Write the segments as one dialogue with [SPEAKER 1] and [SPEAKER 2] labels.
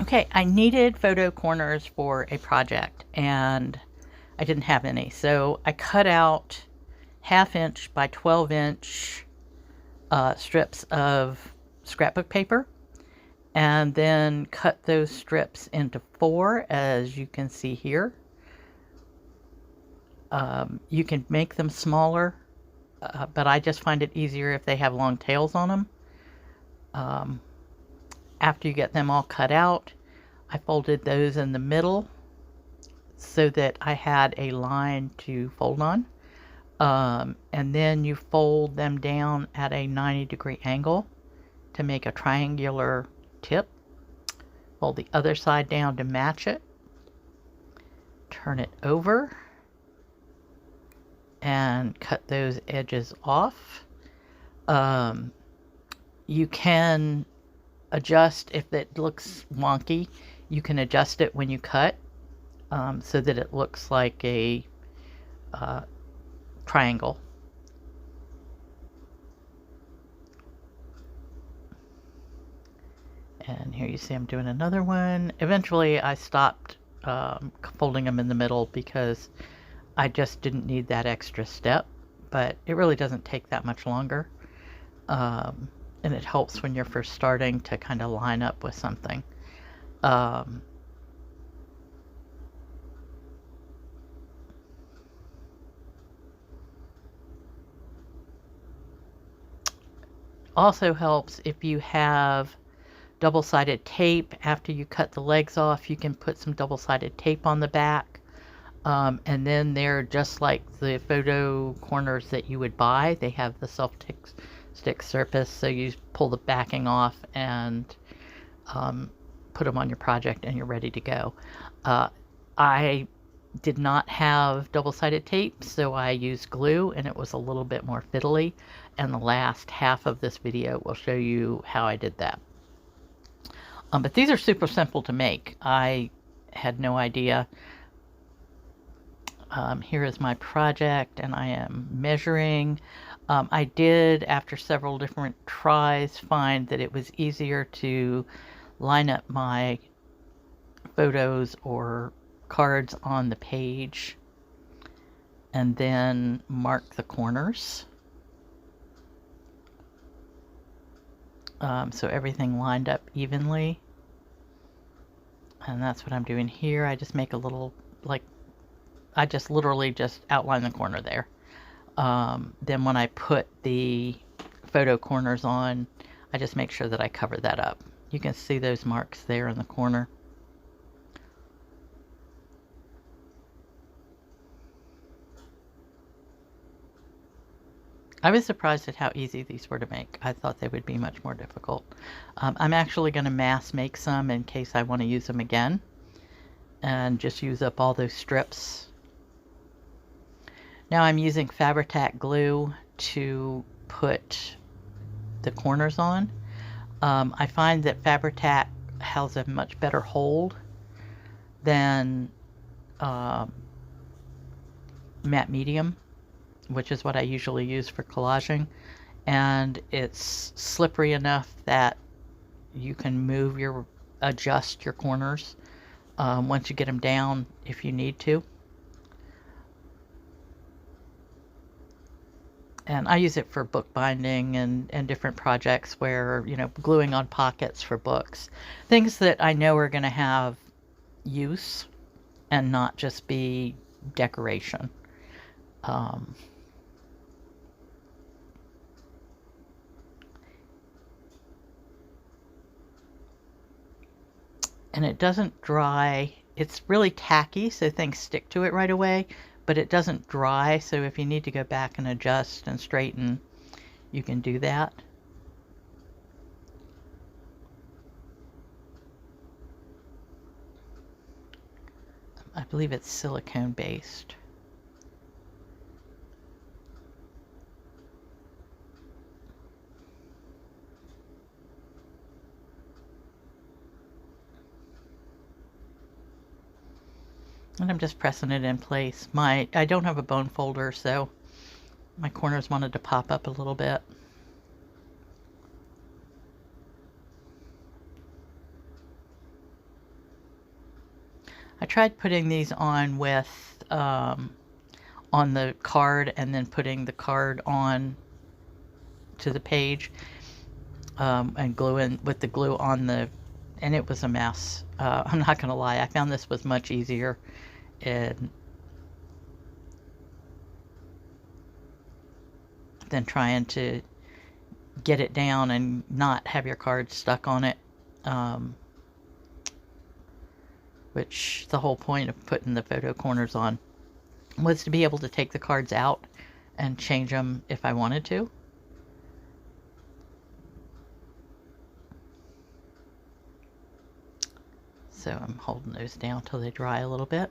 [SPEAKER 1] Okay, I needed photo corners for a project and I didn't have any. So I cut out 1/2 inch by 12 inch strips of scrapbook paper and then cut those strips into 4, as you can see here. You can make them smaller, but I just find it easier if they have long tails on them. After you get them all cut out, I folded those in the middle so that I had a line to fold on. And then you fold them down at a 90-degree angle to make a triangular tip. Fold the other side down to match it. Turn it over and cut those edges off. You can adjust if it looks wonky. You can adjust it when you cut so that it looks like a triangle. And here you see I'm doing another one. Eventually I stopped folding them in the middle because I just didn't need that extra step, but it really doesn't take that much longer. And it helps when you're first starting to kind of line up with something. Also helps if you have double-sided tape. After you cut the legs off, you can put some double-sided tape on the back. And then they're just like the photo corners that you would buy. They have the self-stick surface, so you pull the backing off and put them on your project and you're ready to go. I did not have double-sided tape, so I used glue, and it was a little bit more fiddly, and the last half of this video will show you how I did that. But these are super simple to make. I had no idea. Here is my project, and I am measuring. I did, after several different tries, find that it was easier to line up my photos or cards on the page and then mark the corners. So everything lined up evenly. And that's what I'm doing here. I just make a little, like, I just literally just outline the corner there. Then when I put the photo corners on, I just make sure that I cover that up. You can see those marks there in the corner. I was surprised at how easy these were to make. I thought they would be much more difficult. I'm actually going to mass make some in case I want to use them again, and just use up all those strips. Now I'm using Fabri-Tac glue to put the corners on. I find that Fabri-Tac has a much better hold than matte medium, which is what I usually use for collaging, and it's slippery enough that you can adjust your corners once you get them down if you need to. And I use it for book binding and different projects where, you know, gluing on pockets for books. Things that I know are going to have use and not just be decoration. And it doesn't dry. It's really tacky, so things stick to it right away, but it doesn't dry, so if you need to go back and adjust and straighten, you can do that. I believe it's silicone based. And I'm just pressing it in place. I don't have a bone folder, so my corners wanted to pop up a little bit. I tried putting these on with on the card and then putting the card on to the page and gluing with the glue on the, and it was a mess. I'm not gonna lie, I found this was much easier and than trying to get it down and not have your card stuck on it. Which the whole point of putting the photo corners on was to be able to take the cards out and change them if I wanted to. So I'm holding those down till they dry a little bit.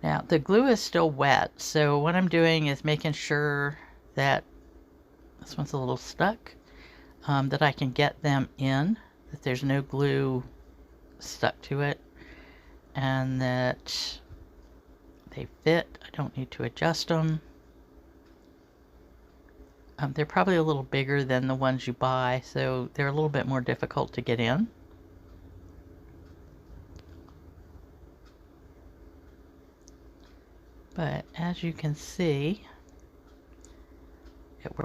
[SPEAKER 1] Now the glue is still wet, so what I'm doing is making sure that this one's a little stuck, that I can get them in, that there's no glue stuck to it, and that they fit. I don't need to adjust them. They're probably a little bigger than the ones you buy, so they're a little bit more difficult to get in. But as you can see, it works.